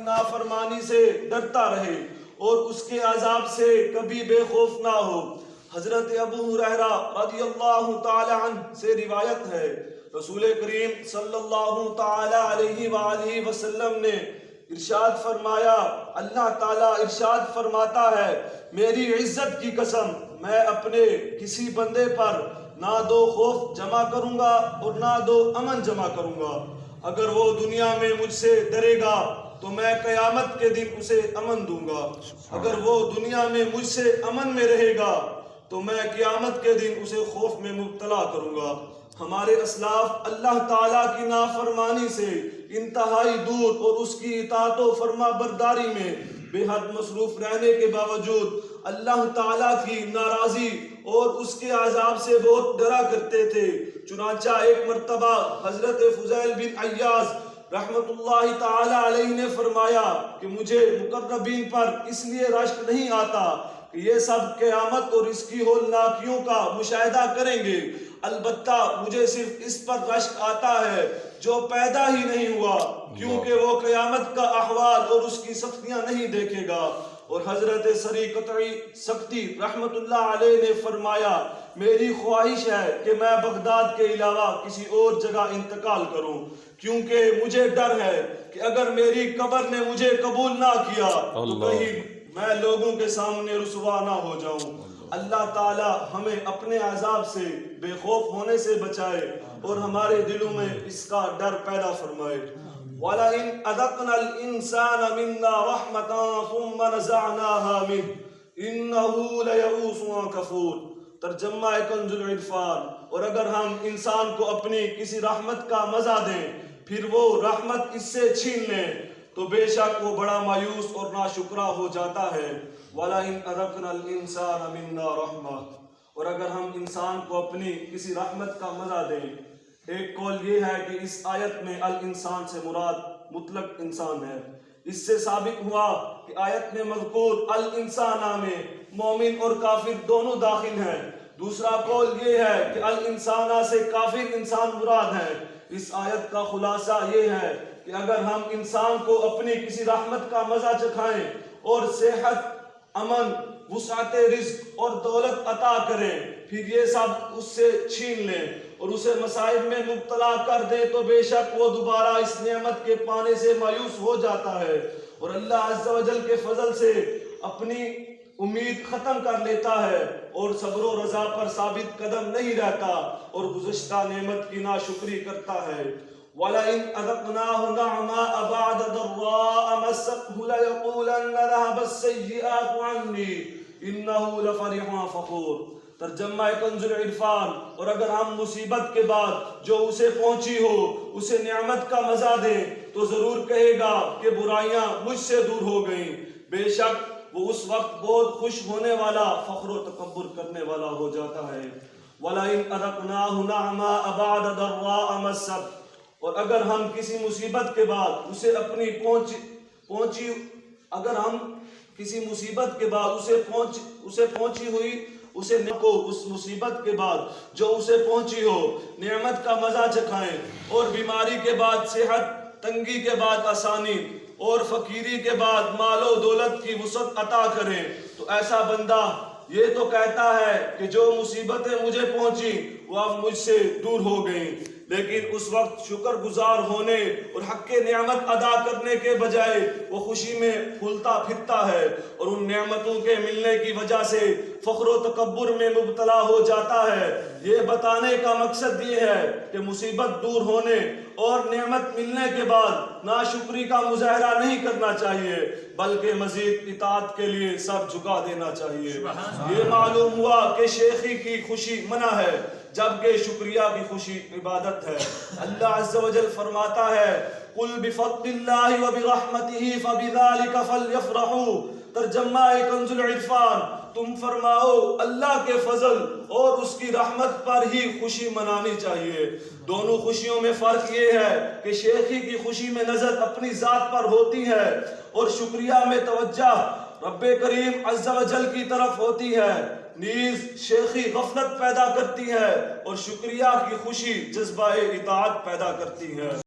کی نافرمانی سے ڈرتا رہے اور اس کے عذاب سے کبھی بے خوف نہ ہو۔ حضرت ابو ہریرہ رضی اللہ تعالی عنہ سے روایت ہے، رسول کریم صلی اللہ تعالی علیہ وآلہ وسلم نے ارشاد فرمایا، اللہ تعالیٰ ارشاد فرماتا ہے، میری عزت کی قسم، میں اپنے کسی بندے پر نہ دو خوف جمع کروں گا اور نہ دو امن جمع کروں گا۔ اگر وہ دنیا میں مجھ سے ڈرے گا تو میں قیامت کے دن اسے امن دوں گا، اگر وہ دنیا میں مجھ سے امن میں رہے گا تو میں قیامت کے دن اسے خوف میں مبتلا کروں گا۔ ہمارے اسلاف اللہ تعالیٰ کی نافرمانی سے انتہائی دور اور اس کی اطاعت و فرما برداری میں بے حد مصروف رہنے کے باوجود اللہ تعالیٰ کی ناراضی اور اس کے عذاب سے بہت ڈرا کرتے تھے۔ چنانچہ ایک مرتبہ حضرت فضیل بن عیاض رحمت اللہ تعالی علیہ نے فرمایا کہ مجھے مقربین پر اس لیے رشک نہیں آتا کہ یہ سب قیامت اور اس کی ہولناکیوں کا مشاہدہ کریں گے، البتہ مجھے صرف اس پر رشک آتا ہے جو پیدا ہی نہیں ہوا، کیونکہ وہ قیامت کا احوال اور اس کی سختیاں نہیں دیکھے گا۔ اور حضرت سری قطعی سکتی رحمت اللہ علیہ نے فرمایا، میری خواہش ہے کہ میں بغداد کے علاوہ کسی اور جگہ انتقال کروں، کیونکہ مجھے ڈر ہے کہ اگر میری قبر نے مجھے قبول نہ کیا تو کہیں میں لوگوں کے سامنے رسوا نہ ہو جاؤں۔ اللہ تعالی ہمیں اپنے عذاب سے بے خوف ہونے سے بچائے اور ہمارے دلوں میں اس کا ڈر پیدا فرمائے۔ وَلَئِنْ أَذَقْنَا الْإِنسَانَ مِنَّا رَحْمَةً ثُمَّ نَزَعْنَاهَا مِنْهُ إِنَّهُ لَيَئُوسٌ كَفُورٌ۔ ترجمہ کنز العرفان، اور اگر ہم انسان کو اپنی کسی رحمت کا مزہ دیں پھر وہ رحمت اس سے چھین لیں تو بے شک وہ بڑا مایوس اور ناشکرا ہو جاتا ہے۔ وَلَئِنْ أَذَقْنَا الْإِنسَانَ مِنَّا رَحْمَةً، اور اگر ہم انسان کو اپنی کسی رحمت کا مزہ دیں۔ ایک قول یہ ہے کہ اس آیت میں الانسان سے مراد مطلق انسان ہے۔ اس سے ثابت ہوا کہ آیت میں مذکور الانسانہ میں مومن اور کافر دونوں داخل ہیں۔ دوسرا قول یہ ہے کہ الانسانہ سے کافر انسان مراد ہے۔ اس آیت کا خلاصہ یہ ہے کہ اگر ہم انسان کو اپنی کسی رحمت کا مزہ چکھائیں اور صحت، امن، وسعت رزق اور دولت عطا کریں، پھر یہ سب اس سے چھین لیں اور اسے مصائب میں مبتلا کر دیں تو بے شک وہ دوبارہ اس نعمت کے پانے سے مایوس ہو جاتا ہے اور اللہ عز و جل کے فضل سے اپنی امید ختم کر لیتا ہے اور صبر و رضا پر ثابت قدم نہیں رہتا اور گزشتہ نعمت کی ناشکری کرتا ہے۔ وَلَئِنْ أَذَقْنَاهُ نَعْمَاءَ بَعْدَ ضَرَّاءَ مَسَّتْهُ لَيَقُولَنَّ ذَهَبَ السَّيِّئَاتُ عَنِّي إِنَّهُ لَفَرِحٌ فَخُورٌ۔ ترجمہ کنز العرفان، اور اگر ہم مصیبت کے بعد جو اسے پہنچی ہو اسے نعمت کا مزہ دیں تو ضرور کہے گا کہ برائیاں مجھ سے دور ہو گئیں، بے شک وہ اس وقت بہت خوش ہونے والا، فخر و تکبر کرنے والا ہو جاتا ہے۔ وَلَئِنْ أَذَقْنَاهُ نَعْمَاءَ بَعْدَ ضَرَّاءَ مَسَّتْهُ، اور اگر ہم کسی مصیبت کے بعد اسے اپنی اگر ہم کسی مصیبت کے بعد اسے پہنچی ہوئی اس مصیبت کے بعد جو اسے پہنچی ہو نعمت کا مزہ چکھائیں اور بیماری کے بعد صحت، تنگی کے بعد آسانی اور فقیری کے بعد مال و دولت کی وسعت عطا کریں تو ایسا بندہ یہ تو کہتا ہے کہ جو مصیبتیں مجھے پہنچی وہ اب مجھ سے دور ہو گئیں، لیکن اس وقت شکر گزار ہونے اور حق نعمت ادا کرنے کے بجائے وہ خوشی میں پھولتا پھرتا ہے اور ان نعمتوں کے ملنے کی وجہ سے فخر و تکبر میں مبتلا ہو جاتا ہے۔ یہ بتانے کا مقصد یہ ہے کہ مصیبت دور ہونے اور نعمت ملنے کے بعد ناشکری کا مظاہرہ نہیں کرنا چاہیے بلکہ مزید اطاعت کے لیے سر جھکا دینا چاہیے۔ یہ معلوم ہوا کہ شیخی کی خوشی منع ہے جبکہ شکریہ کی خوشی عبادت ہے۔ اللہ عز و جل فرماتا ہے، قُلْ بِفَضْلِ اللَّهِ وَبِرَحْمَتِهِ فَبِذَلِكَ فَلْيَفْرَحُوا۔ ترجمہ کنز العرفان، تم فرماؤ اللہ کے فضل اور اس کی رحمت پر ہی خوشی منانی چاہیے۔ دونوں خوشیوں میں فرق یہ ہے کہ شیخی کی خوشی میں نظر اپنی ذات پر ہوتی ہے اور شکریہ میں توجہ رب کریم عز و جل کی طرف ہوتی ہے، نیز شیخی غفلت پیدا کرتی ہے اور شکریہ کی خوشی جذبہ اطاعت پیدا کرتی ہے۔